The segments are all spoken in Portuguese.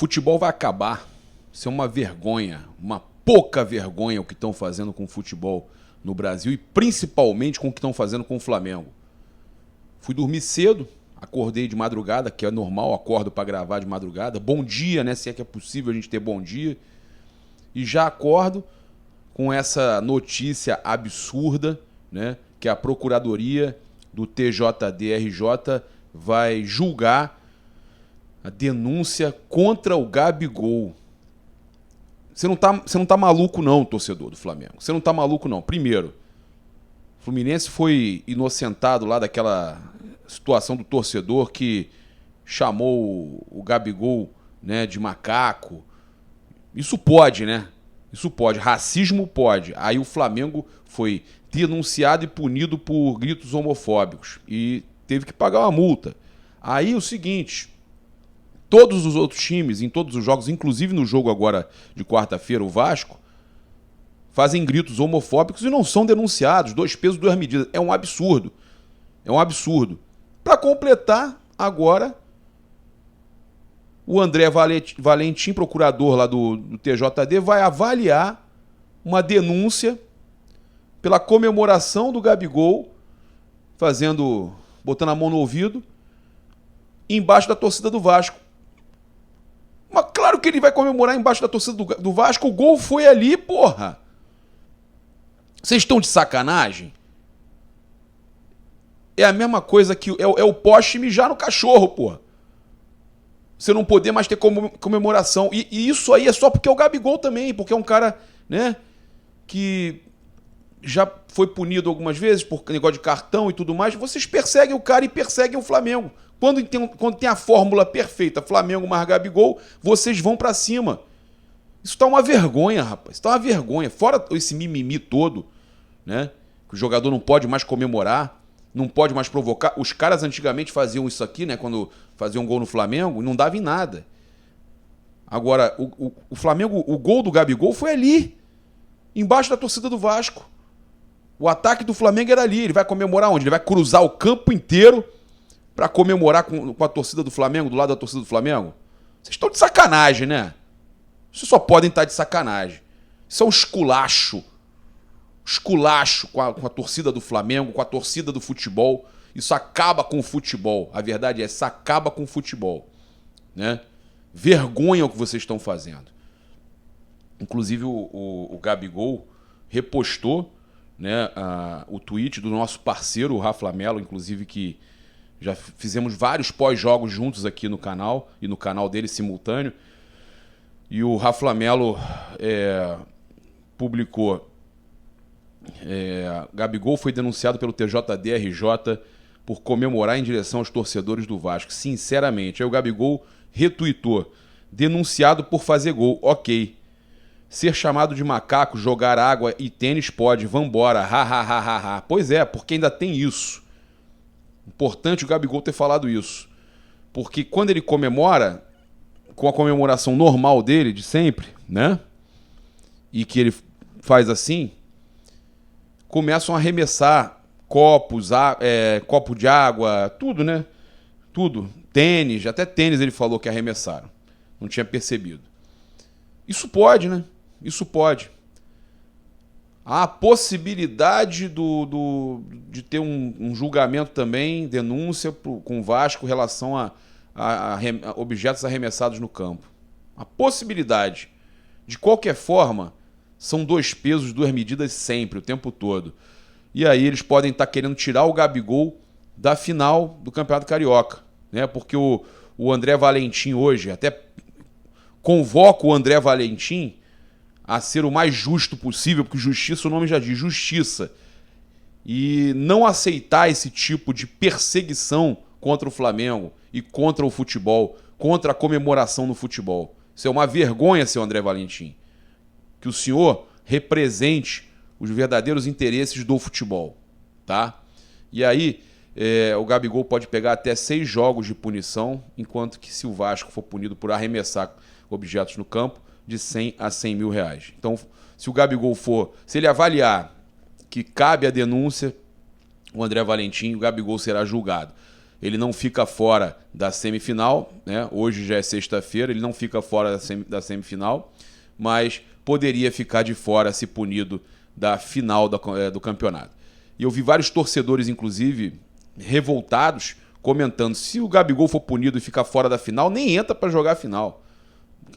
futebol vai acabar. Isso é uma vergonha, uma pouca vergonha o que estão fazendo com o futebol no Brasil e principalmente com o que estão fazendo com o Flamengo. Fui dormir cedo, acordei de madrugada, que é normal, acordo para gravar de madrugada. Bom dia, né? Se é que é possível a gente ter bom dia. E já acordo com essa notícia absurda, né? Que a Procuradoria do TJD-RJ vai julgar a denúncia contra o Gabigol. Você não tá maluco não, torcedor do Flamengo. Você não tá maluco não. Primeiro, o Fluminense foi inocentado lá daquela situação do torcedor que chamou o Gabigol, né, de macaco. Isso pode, né? Isso pode. Racismo pode. Aí o Flamengo foi denunciado e punido por gritos homofóbicos e teve que pagar uma multa. Aí o seguinte, todos os outros times, em todos os jogos, inclusive no jogo agora de quarta-feira, o Vasco, fazem gritos homofóbicos e não são denunciados. 2 pesos, 2 medidas. É um absurdo. É um absurdo. Para completar, agora, o André Valentim, procurador lá do TJD, vai avaliar uma denúncia pela comemoração do Gabigol, botando a mão no ouvido, embaixo da torcida do Vasco. Mas claro que ele vai comemorar embaixo da torcida do Vasco. O gol foi ali, porra. Vocês estão de sacanagem? É a mesma coisa que é o poste mijar no cachorro, porra. Você não poder mais ter comemoração. E isso aí é só porque é o Gabigol também, porque é um cara, né, que já foi punido algumas vezes por negócio de cartão e tudo mais. Vocês perseguem o cara e perseguem o Flamengo. Quando tem a fórmula perfeita, Flamengo mais Gabigol, vocês vão pra cima. Isso tá uma vergonha, rapaz. Isso tá uma vergonha. Fora esse mimimi todo, né? Que o jogador não pode mais comemorar, não pode mais provocar. Os caras antigamente faziam isso aqui, né? Quando faziam um gol no Flamengo, não dava em nada. Agora, o Flamengo, o gol do Gabigol foi ali, embaixo da torcida do Vasco. O ataque do Flamengo era ali. Ele vai comemorar onde? Ele vai cruzar o campo inteiro pra comemorar com a torcida do Flamengo, do lado da torcida do Flamengo? Vocês estão de sacanagem, né? Vocês só podem estar de sacanagem. Isso é um esculacho. Esculacho com a torcida do Flamengo, com a torcida do futebol. Isso acaba com o futebol. A verdade é, isso acaba com o futebol, né? Vergonha o que vocês estão fazendo. Inclusive o Gabigol repostou, né, o tweet do nosso parceiro, o Rafa Melo, inclusive, que já fizemos vários pós-jogos juntos aqui no canal e no canal dele simultâneo. E o Rafa Melo publicou: Gabigol foi denunciado pelo TJD-RJ por comemorar em direção aos torcedores do Vasco. Sinceramente. Aí o Gabigol retuitou: denunciado por fazer gol. Ok. Ser chamado de macaco, jogar água e tênis pode. Vambora. Ha, ha, ha, ha, ha. Pois é, porque ainda tem isso. Importante o Gabigol ter falado isso. Porque quando ele comemora, com a comemoração normal dele, de sempre, né? E que ele faz assim, começam a arremessar copos, copo de água, tudo, né? Tudo. Tênis, até tênis ele falou que arremessaram. Não tinha percebido. Isso pode, né? Isso pode. Há a possibilidade de ter um julgamento também, denúncia com o Vasco em relação a objetos arremessados no campo. A possibilidade. De qualquer forma, são 2 pesos, 2 medidas sempre, o tempo todo. E aí eles podem estar querendo tirar o Gabigol da final do Campeonato Carioca, né? Porque o André Valentim hoje, até convoca o André Valentim a ser o mais justo possível, porque justiça, o nome já diz, justiça. E não aceitar esse tipo de perseguição contra o Flamengo e contra o futebol, contra a comemoração no futebol. Isso é uma vergonha, seu André Valentim. Que o senhor represente os verdadeiros interesses do futebol, tá? E aí, o Gabigol pode pegar até 6 jogos de punição, enquanto que se o Vasco for punido por arremessar objetos no campo, de 100 a 100 mil reais. Então, se o Gabigol se ele avaliar que cabe a denúncia, o André Valentim, o Gabigol será julgado. ele não fica fora da semifinal, né? Hoje já é sexta-feira, ele não fica fora da semifinal, mas poderia ficar de fora se punido da final do campeonato. E eu vi vários torcedores, inclusive, revoltados, comentando: se o Gabigol for punido e ficar fora da final, nem entra para jogar a final.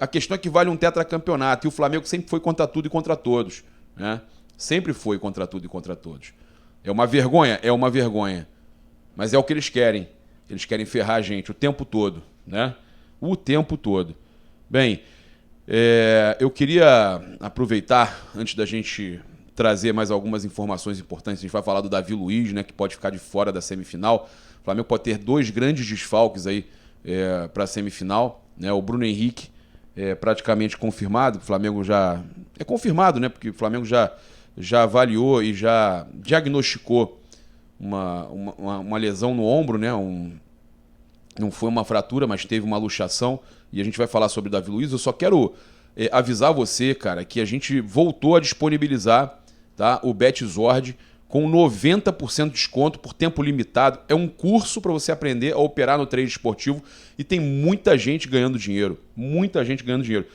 A questão é que vale um tetracampeonato, e o Flamengo sempre foi contra tudo e contra todos, né? Sempre foi contra tudo e contra todos. É uma vergonha? É uma vergonha. Mas é o que eles querem. Eles querem ferrar a gente o tempo todo, né? O tempo todo. Bem, eu queria aproveitar, antes da gente trazer mais algumas informações importantes. A gente vai falar do Davi Luiz, né, que pode ficar de fora da semifinal. O Flamengo pode ter 2 grandes desfalques aí para a semifinal, né? O Bruno Henrique praticamente confirmado. O Flamengo já é confirmado, né? Porque o Flamengo já avaliou e já diagnosticou uma lesão no ombro, né? Não foi uma fratura, mas teve uma luxação. E a gente vai falar sobre o Davi Luiz. Eu só quero avisar você, cara, que a gente voltou a disponibilizar, tá, o BetZord com 90% de desconto por tempo limitado. É um curso para você aprender a operar no trade esportivo e tem muita gente ganhando dinheiro. Muita gente ganhando dinheiro.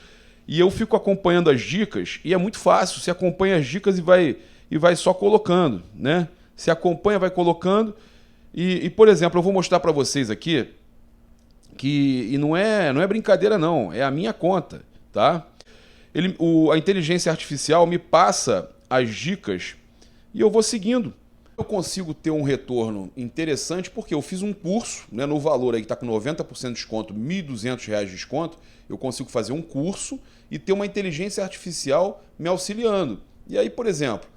E eu fico acompanhando as dicas e é muito fácil. Você acompanha as dicas e vai só colocando, né? Você acompanha, vai colocando. Por exemplo, eu vou mostrar para vocês aqui que não é brincadeira não, é a minha conta, tá? A inteligência artificial me passa as dicas e eu vou seguindo. Eu consigo ter um retorno interessante porque eu fiz um curso, né, no valor aí que está com 90% de desconto, R$ 1.200 de desconto. Eu consigo fazer um curso e ter uma inteligência artificial me auxiliando. E aí, por exemplo,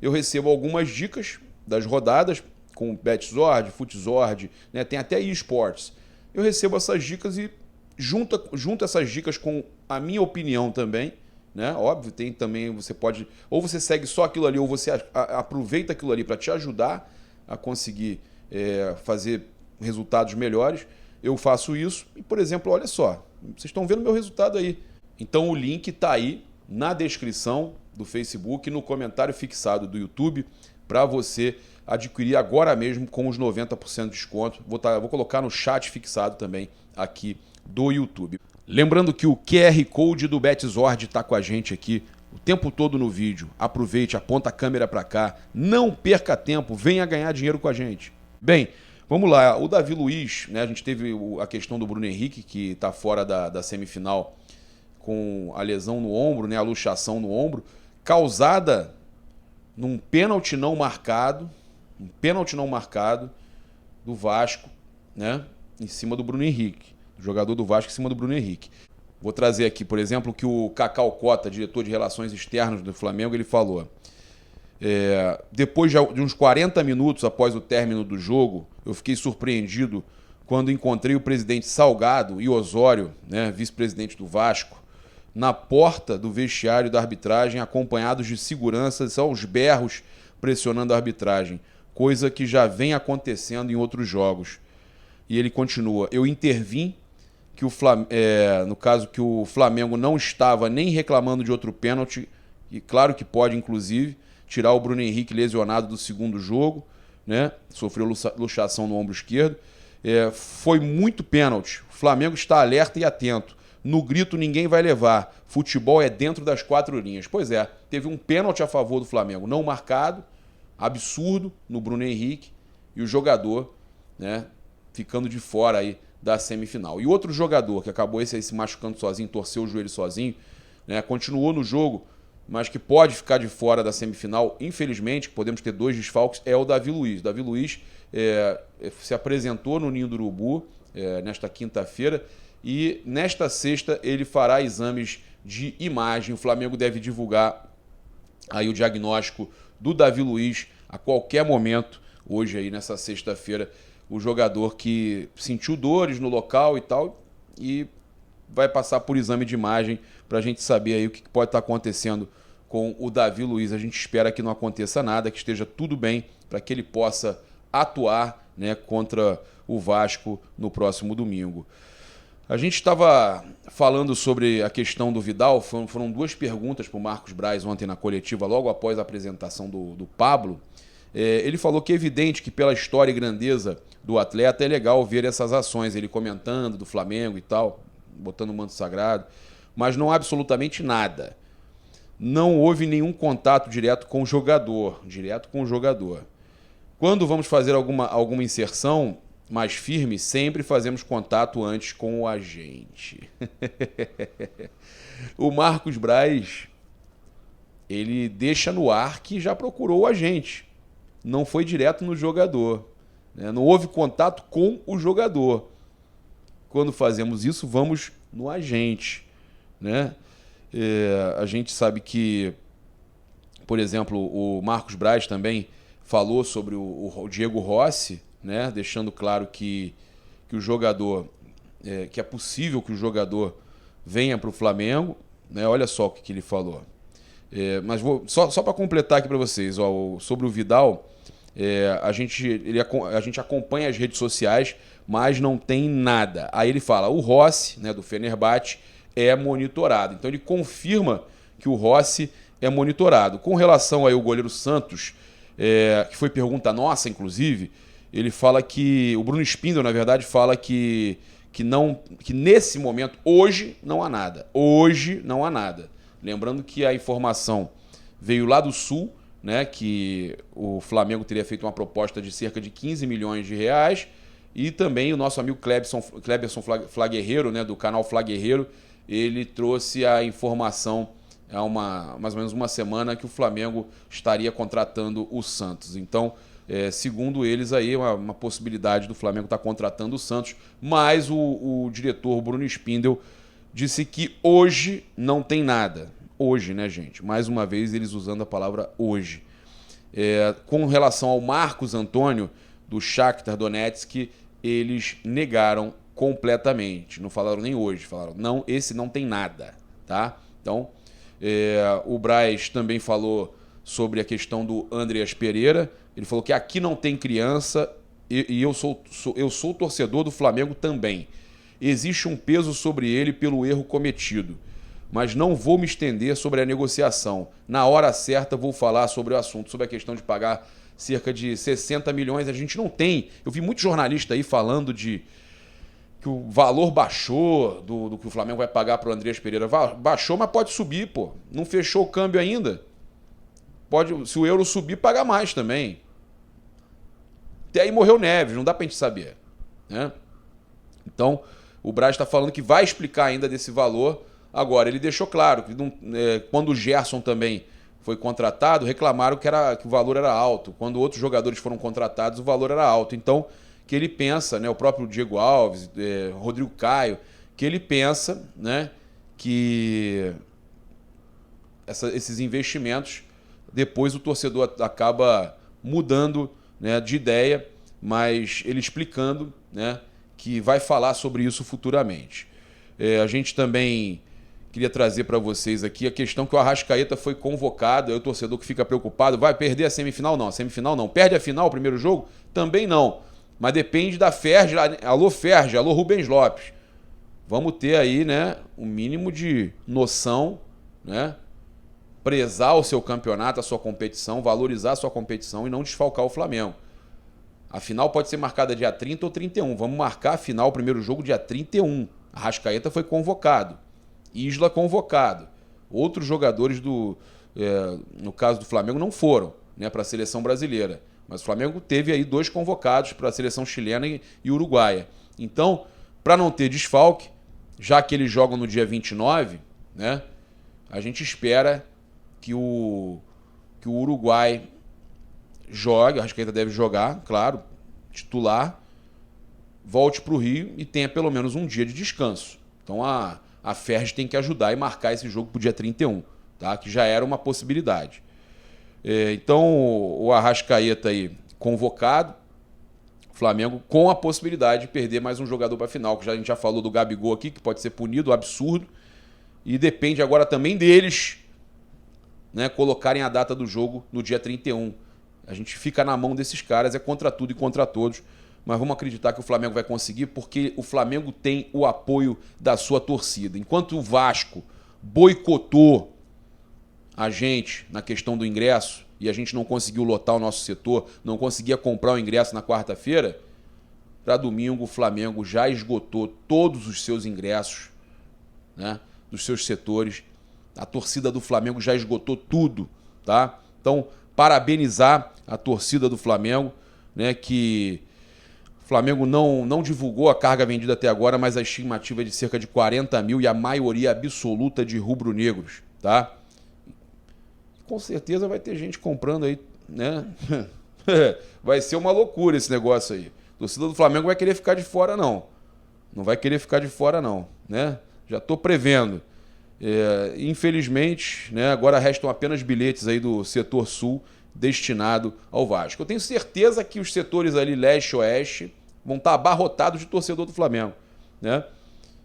eu recebo algumas dicas das rodadas com BetZord, FutZord, né, tem até eSports. Eu recebo essas dicas e junto essas dicas com a minha opinião também, né? Óbvio, tem também, você pode, ou você segue só aquilo ali, ou você aproveita aquilo ali para te ajudar a conseguir fazer resultados melhores. Eu faço isso e, por exemplo, olha só, vocês estão vendo meu resultado aí. Então o link está aí na descrição do Facebook, no comentário fixado do YouTube, para você adquirir agora mesmo com os 90% de desconto. Vou colocar no chat fixado também aqui do YouTube. Lembrando que o QR Code do BetZord está com a gente aqui o tempo todo no vídeo. Aproveite, aponta a câmera para cá, não perca tempo, venha ganhar dinheiro com a gente. Bem, vamos lá. O Davi Luiz, né, a gente teve a questão do Bruno Henrique, que está fora da semifinal com a lesão no ombro, né, a luxação no ombro, causada num pênalti não marcado, do Vasco, né, em cima do Bruno Henrique, do jogador do Vasco em cima do Bruno Henrique. Vou trazer aqui, por exemplo, que o Cacau Cota, diretor de Relações Externas do Flamengo, ele falou: depois de uns 40 minutos após o término do jogo, eu fiquei surpreendido quando encontrei o presidente Salgado e Osório, né, vice-presidente do Vasco, na porta do vestiário da arbitragem, acompanhados de seguranças aos berros, pressionando a arbitragem, coisa que já vem acontecendo em outros jogos. E ele continua: eu intervim, no caso que o Flamengo não estava nem reclamando de outro pênalti, e claro que pode, inclusive, tirar o Bruno Henrique lesionado do segundo jogo, né? Sofreu luxação no ombro esquerdo. Foi muito pênalti. O Flamengo está alerta e atento. No grito ninguém vai levar. Futebol é dentro das 4 linhas. Pois é, teve um pênalti a favor do Flamengo, não marcado, absurdo, no Bruno Henrique, e o jogador, né, ficando de fora aí da semifinal. E outro jogador que acabou esse aí se machucando sozinho, torceu o joelho sozinho, né, continuou no jogo, mas que pode ficar de fora da semifinal, infelizmente, podemos ter 2 desfalques, é o Davi Luiz. Davi Luiz se apresentou no Ninho do Urubu nesta quinta-feira e nesta sexta ele fará exames de imagem. O Flamengo deve divulgar aí o diagnóstico do Davi Luiz a qualquer momento, hoje aí nessa sexta-feira, o jogador que sentiu dores no local e tal, e vai passar por exame de imagem para a gente saber aí o que pode estar acontecendo com o Davi Luiz. A gente espera que não aconteça nada, que esteja tudo bem para que ele possa atuar, né, contra o Vasco no próximo domingo. A gente estava falando sobre a questão do Vidal, foram 2 perguntas para o Marcos Braz ontem na coletiva, logo após a apresentação do Pablo. Ele falou que é evidente que pela história e grandeza do atleta, é legal ver essas ações, ele comentando do Flamengo e tal, botando o manto sagrado, mas não há absolutamente nada. Não houve nenhum contato direto com o jogador. Quando vamos fazer alguma inserção mais firme, sempre fazemos contato antes com o agente. O Marcos Braz, ele deixa no ar que já procurou o agente. Não foi direto no jogador, né? Não houve contato com o jogador. Quando fazemos isso, vamos no agente, né? A gente sabe que, por exemplo, o Marcos Braz também falou sobre o Diego Rossi, né? Deixando claro que o jogador, que é possível que o jogador venha para o Flamengo, né? Olha só o que ele falou. Mas só para completar aqui para vocês, ó, sobre o Vidal, a gente acompanha as redes sociais, mas não tem nada. Aí ele fala, o Rossi, né, do Fenerbahçe, é monitorado. Então ele confirma que o Rossi é monitorado. Com relação aí ao goleiro Santos, que foi pergunta nossa, inclusive, ele fala que o Bruno Spindel, na verdade, fala que nesse momento, hoje, não há nada. Hoje não há nada. Lembrando que a informação veio lá do Sul, né, que o Flamengo teria feito uma proposta de cerca de 15 milhões de reais, e também o nosso amigo Cleberson Flaguerreiro, né, do canal Flaguerreiro, ele trouxe a informação há mais ou menos uma semana que o Flamengo estaria contratando o Santos. Então, segundo eles, aí uma possibilidade do Flamengo estar contratando o Santos, mas o diretor Bruno Spindel disse que hoje não tem nada. Hoje, né, gente? Mais uma vez, eles usando a palavra hoje. Com relação ao Marcos Antônio, do Shakhtar Donetsk, eles negaram completamente. Não falaram nem hoje. Falaram, não, esse não tem nada. Tá? Então, o Braz também falou sobre a questão do Andreas Pereira. Ele falou que aqui não tem criança e eu sou torcedor do Flamengo também. Existe um peso sobre ele pelo erro cometido, mas não vou me estender sobre a negociação. Na hora certa vou falar sobre o assunto, sobre a questão de pagar cerca de 60 milhões. A gente não tem. Eu vi muito jornalista aí falando de que o valor baixou do que o Flamengo vai pagar para o Andreas Pereira. Baixou, mas pode subir, pô. Não fechou o câmbio ainda. Se o euro subir, paga mais também. Até aí morreu Neves, não dá pra gente saber, né? Então, o Braz está falando que vai explicar ainda desse valor. Agora, ele deixou claro que quando o Gerson também foi contratado, reclamaram que o valor era alto. Quando outros jogadores foram contratados, o valor era alto. Então, que ele pensa, né, o próprio Diego Alves, Rodrigo Caio, que ele pensa, né, que esses investimentos, depois o torcedor acaba mudando, né, de ideia, mas ele explicando, né, que vai falar sobre isso futuramente. A gente também queria trazer para vocês aqui a questão que o Arrascaeta foi convocado, aí o torcedor que fica preocupado, vai perder a semifinal? Não, a semifinal não. Perde a final, o primeiro jogo? Também não. Mas depende da Ferge, alô Rubens Lopes. Vamos ter aí, né, um mínimo de noção, né, prezar o seu campeonato, a sua competição, valorizar a sua competição e não desfalcar o Flamengo. A final pode ser marcada dia 30 ou 31. Vamos marcar a final, o primeiro jogo, dia 31. Arrascaeta foi convocado. Isla convocado. Outros jogadores no caso do Flamengo não foram, né, para a seleção brasileira. Mas o Flamengo teve aí 2 convocados para a seleção chilena e uruguaia. Então, para não ter desfalque, já que eles jogam no dia 29, né, a gente espera que o Uruguai jogue, a Arrascaeta deve jogar, claro, titular, volte para o Rio e tenha pelo menos um dia de descanso. Então a Ferge tem que ajudar e marcar esse jogo para o dia 31, tá? Que já era uma possibilidade. Então o Arrascaeta aí convocado, Flamengo com a possibilidade de perder mais um jogador para a final, que a gente já falou do Gabigol aqui, que pode ser punido, absurdo, e depende agora também deles, né, colocarem a data do jogo no dia 31. A gente fica na mão desses caras, é contra tudo e contra todos, mas vamos acreditar que o Flamengo vai conseguir, porque o Flamengo tem o apoio da sua torcida. Enquanto o Vasco boicotou a gente na questão do ingresso e a gente não conseguiu lotar o nosso setor, não conseguia comprar o ingresso na quarta-feira, para domingo o Flamengo já esgotou todos os seus ingressos, né, dos seus setores. A torcida do Flamengo já esgotou tudo, tá? Então, parabenizar a torcida do Flamengo, né, que o Flamengo não divulgou a carga vendida até agora, mas a estimativa é de cerca de 40 mil e a maioria absoluta de rubro-negros, tá? Com certeza vai ter gente comprando aí, né? Vai ser uma loucura esse negócio aí. A torcida do Flamengo vai querer ficar de fora, não. Não vai querer ficar de fora, não, né? Já estou prevendo. Infelizmente, né, agora restam apenas bilhetes aí do setor sul destinado ao Vasco. Eu tenho certeza que os setores ali leste e oeste vão estar abarrotados de torcedor do Flamengo, né?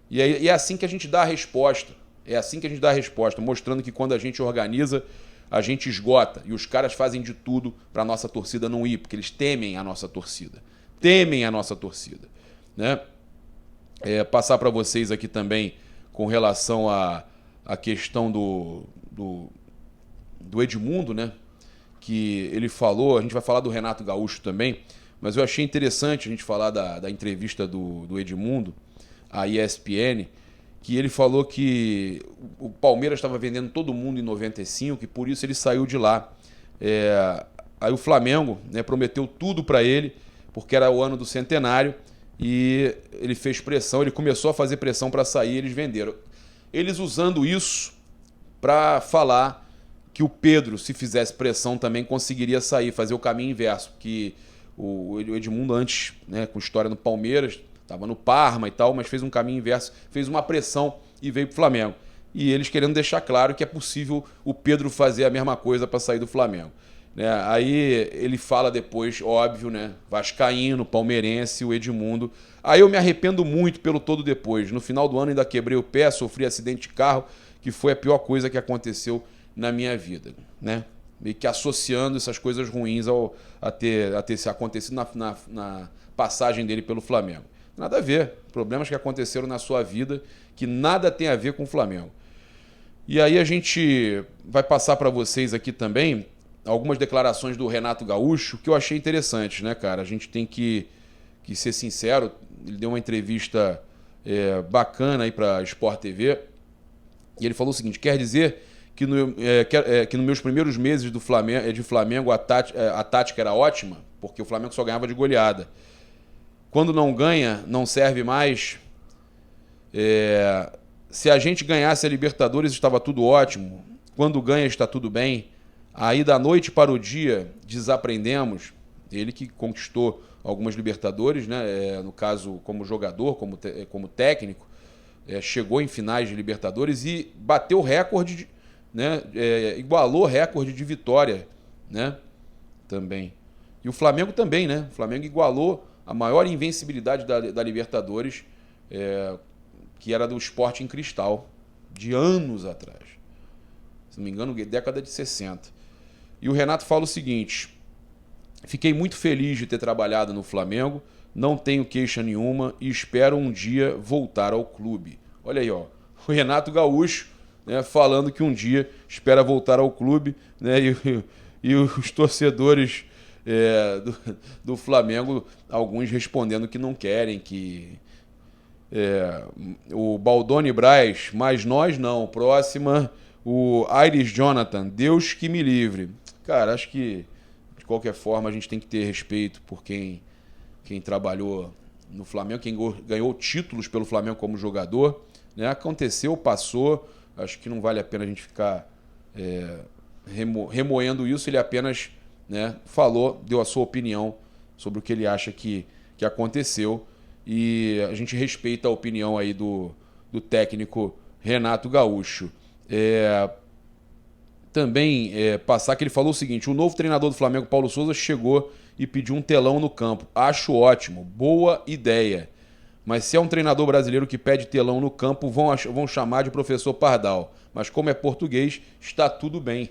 E é assim que a gente dá a resposta. É assim que a gente dá a resposta, mostrando que quando a gente organiza, a gente esgota. E os caras fazem de tudo para a nossa torcida não ir, porque eles temem a nossa torcida. Temem a nossa torcida, né? Passar para vocês aqui também com relação à questão do Edmundo, né? Que ele falou, a gente vai falar do Renato Gaúcho também, mas eu achei interessante a gente falar da entrevista do Edmundo, à ESPN, que ele falou que o Palmeiras estava vendendo todo mundo em 95, e por isso ele saiu de lá. Aí o Flamengo, né, prometeu tudo para ele, porque era o ano do centenário, e ele fez pressão, ele começou a fazer pressão para sair, eles venderam. Eles usando isso para falar que o Pedro, se fizesse pressão, também conseguiria sair, fazer o caminho inverso, que o Edmundo antes, né, com história no Palmeiras, estava no Parma e tal, mas fez um caminho inverso, fez uma pressão e veio para o Flamengo. E eles querendo deixar claro que é possível o Pedro fazer a mesma coisa para sair do Flamengo. Né? Aí ele fala depois, óbvio, né? Vascaíno, palmeirense, o Edmundo. Aí eu me arrependo muito pelo todo depois. No final do ano ainda quebrei o pé, sofri acidente de carro, que foi a pior coisa que aconteceu na minha vida, né? Meio que associando essas coisas ruins a ter se acontecido na passagem dele pelo Flamengo. Nada a ver. Problemas que aconteceram na sua vida que nada tem a ver com o Flamengo. E aí a gente vai passar para vocês aqui também algumas declarações do Renato Gaúcho que eu achei interessantes, né, cara? A gente tem que ser sincero. Ele deu uma entrevista bacana aí para Sport TV e ele falou o seguinte: quer dizer que nos meus primeiros meses de Flamengo a tática era ótima, porque o Flamengo só ganhava de goleada. Quando não ganha, não serve mais. Se a gente ganhasse a Libertadores, estava tudo ótimo. Quando ganha, está tudo bem. Aí, da noite para o dia, desaprendemos. Ele que conquistou algumas Libertadores, né? No caso, como jogador, como técnico, chegou em finais de Libertadores e bateu recorde, né? Igualou recorde de vitória, né? Também. E o Flamengo também, né? O Flamengo igualou a maior invencibilidade da Libertadores, que era do Sporting Cristal, de anos atrás. Se não me engano, década de 60. E o Renato fala o seguinte: fiquei muito feliz de ter trabalhado no Flamengo, não tenho queixa nenhuma e espero um dia voltar ao clube. Olha aí, ó, o Renato Gaúcho, né, falando que um dia espera voltar ao clube, né, e os torcedores do Flamengo, alguns respondendo que não querem, que o Baldoni Braz, mas nós não. Próxima, o Aires Jonathan, Deus que me livre. Cara, acho que de qualquer forma a gente tem que ter respeito por quem trabalhou no Flamengo, quem ganhou títulos pelo Flamengo como jogador, né? Aconteceu, passou. Acho que não vale a pena a gente ficar remoendo isso. Ele apenas, né, falou, deu a sua opinião sobre o que ele acha que aconteceu, e a gente respeita a opinião aí do técnico Renato Gaúcho. Também passar que ele falou o seguinte: o novo treinador do Flamengo, Paulo Souza, chegou e pediu um telão no campo. Acho ótimo, boa ideia. Mas se é um treinador brasileiro que pede telão no campo, vão chamar de professor Pardal. Mas como é português, está tudo bem.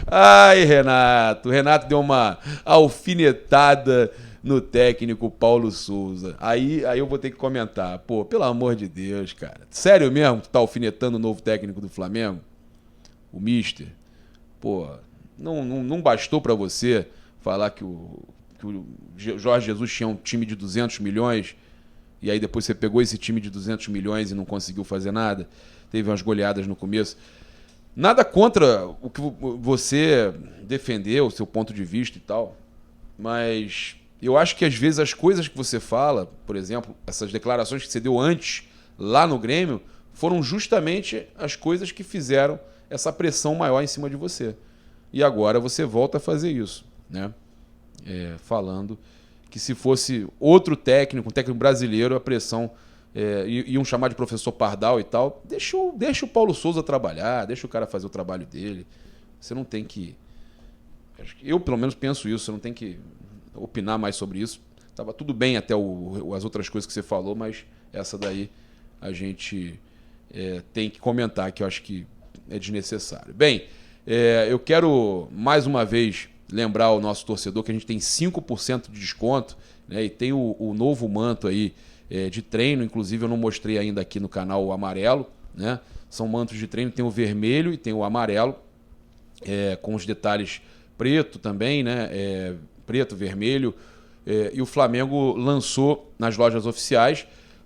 Ai, Renato. Renato deu uma alfinetada no técnico Paulo Souza. Aí eu vou ter que comentar. Pô, pelo amor de Deus, cara. Sério mesmo que tu tá alfinetando o novo técnico do Flamengo? O Mister? Pô, não bastou pra você falar que o que o Jorge Jesus tinha um time de 200 milhões, e aí depois você pegou esse time de 200 milhões e não conseguiu fazer nada, teve umas goleadas no começo. Nada contra o que você defendeu, o seu ponto de vista e tal, mas eu acho que às vezes as coisas que você fala, por exemplo, essas declarações que você deu antes, lá no Grêmio, foram justamente as coisas que fizeram essa pressão maior em cima de você. E agora você volta a fazer isso, né? Falando que se fosse outro técnico, um técnico brasileiro, a pressão iam chamar de professor Pardal e tal. Deixa o Paulo Souza trabalhar, deixa o cara fazer o trabalho dele. Você não tem que... Eu, pelo menos, penso isso. Você não tem que opinar mais sobre isso. Tava tudo bem até as outras coisas que você falou, mas essa daí a gente tem que comentar, que eu acho que é desnecessário. Bem, eu quero, mais uma vez, lembrar ao nosso torcedor que a gente tem 5% de desconto, né, e tem o novo manto aí de treino. Inclusive, eu não mostrei ainda aqui no canal o amarelo, né? São mantos de treino, tem o vermelho e tem o amarelo, com os detalhes preto também, né? Preto, vermelho. E o Flamengo lançou nas lojas oficiais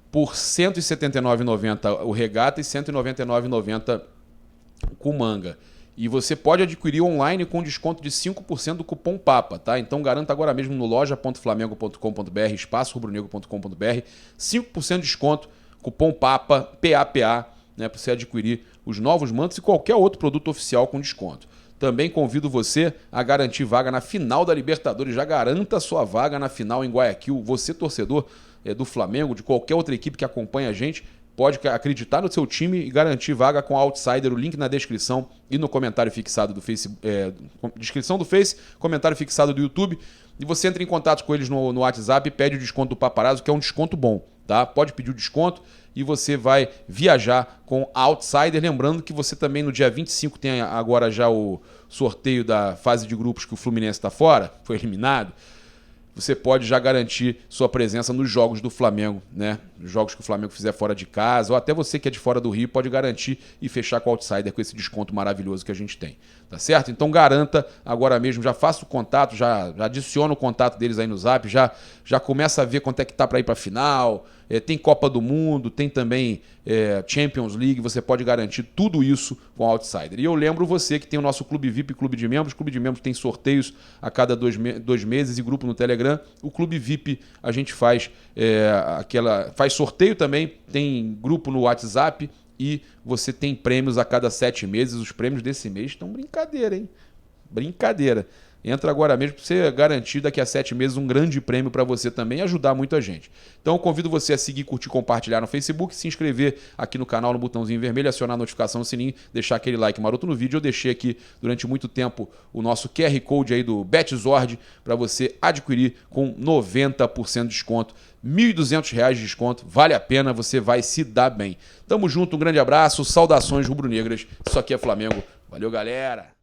por R$ 179,90 o regata e R$ 199,90 com manga. E você pode adquirir online com desconto de 5% do cupom PAPA, tá? Então garanta agora mesmo no loja.flamengo.com.br, espaçorubronegro.com.br, 5% de desconto, cupom PAPA, PAPA, né, para você adquirir os novos mantos e qualquer outro produto oficial com desconto. Também convido você a garantir vaga na final da Libertadores. Já garanta a sua vaga na final em Guayaquil. Você, torcedor do Flamengo, de qualquer outra equipe que acompanha a gente, pode acreditar no seu time e garantir vaga com a Outsider. O link na descrição e no comentário fixado do Face. Descrição do Face, comentário fixado do YouTube. E você entra em contato com eles no WhatsApp e pede o desconto do Paparazzo, que é um desconto bom, tá? Pode pedir o desconto e você vai viajar com a Outsider. Lembrando que você também no dia 25 tem agora já o sorteio da fase de grupos que o Fluminense está fora, foi eliminado. Você pode já garantir sua presença nos jogos do Flamengo, né? Os jogos que o Flamengo fizer fora de casa, ou até você que é de fora do Rio pode garantir e fechar com o Outsider com esse desconto maravilhoso que a gente tem, tá certo? Então garanta agora mesmo, já faça o contato, já adiciona o contato deles aí no Zap, já começa a ver quanto é que tá para ir para a final. Tem Copa do Mundo, tem também Champions League, você pode garantir tudo isso com a Outsider. E eu lembro você que tem o nosso Clube VIP, Clube de Membros. Clube de Membros tem sorteios a cada 2 meses e grupo no Telegram. O Clube VIP a gente faz faz sorteio também, tem grupo no WhatsApp e você tem prêmios a cada 7 meses. Os prêmios desse mês estão brincadeira, hein? Brincadeira. Entra agora mesmo para você garantir daqui a 7 meses um grande prêmio para você também e ajudar muito a gente. Então eu convido você a seguir, curtir, compartilhar no Facebook, se inscrever aqui no canal no botãozinho vermelho, acionar a notificação, o sininho, deixar aquele like maroto no vídeo. Eu deixei aqui durante muito tempo o nosso QR Code aí do Betzord para você adquirir com 90% de desconto. R$ 1.200 de desconto, vale a pena, você vai se dar bem. Tamo junto, um grande abraço, saudações rubro-negras. Isso aqui é Flamengo. Valeu, galera!